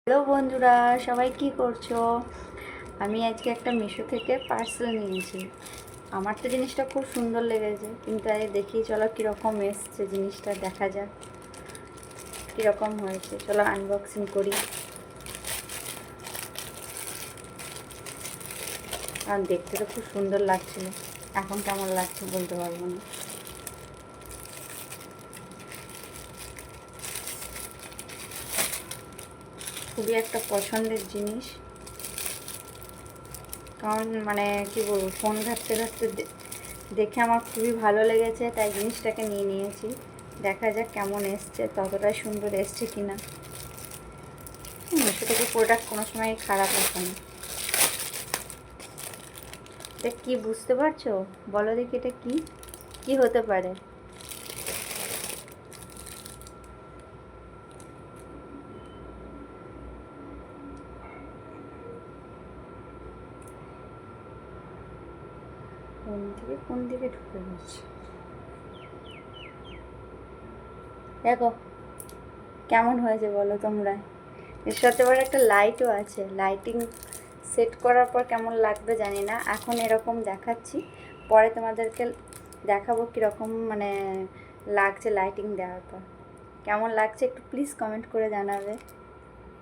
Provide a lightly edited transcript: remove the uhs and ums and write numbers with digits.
Hello বন্ধুরা, সবাই কি করছো? আমি আজকে একটা মিশো থেকে পার্সেল নিয়েছি। আমার তো জিনিসটা খুব সুন্দর লেগেছে, কিন্তু আজ দেখি চলো কীরকম এসছে জিনিসটা, দেখা যাক কীরকম হয়েছে। চলো আনবক্সিং করি। আর দেখতে তো খুব সুন্দর লাগছিল, এখন কেমন লাগছে বলতে পারবো না। খুবই একটা পছন্দের জিনিস, কারণ কি বলবো, ফোন ঘাঁটতে ঘাঁটতে দেখে আমার খুবই ভালো লেগেছে, তাই জিনিসটাকে নিয়ে নিয়েছি। দেখা যাক কেমন এসছে, ততটাই সুন্দর এসছে কিনা। মিশো থেকে প্রোডাক্ট কোনো সময় খারাপ আসে না। এটা কি বুঝতে পারছো? বলো দেখি এটা কি কি হতে পারে। কোন দিকে ঢুকে যাচ্ছে, দেখো কেমন হয়েছে বলো তোমরা। এর সাথে আবার একটা লাইটও আছে, লাইটিং সেট করার পর কেমন লাগবে জানি না। এখন এরকম দেখাচ্ছি, পরে তোমাদেরকে দেখাবো কীরকম লাগছে লাইটিং দেওয়ার পর। কেমন লাগছে একটু প্লিজ কমেন্ট করে জানাবে।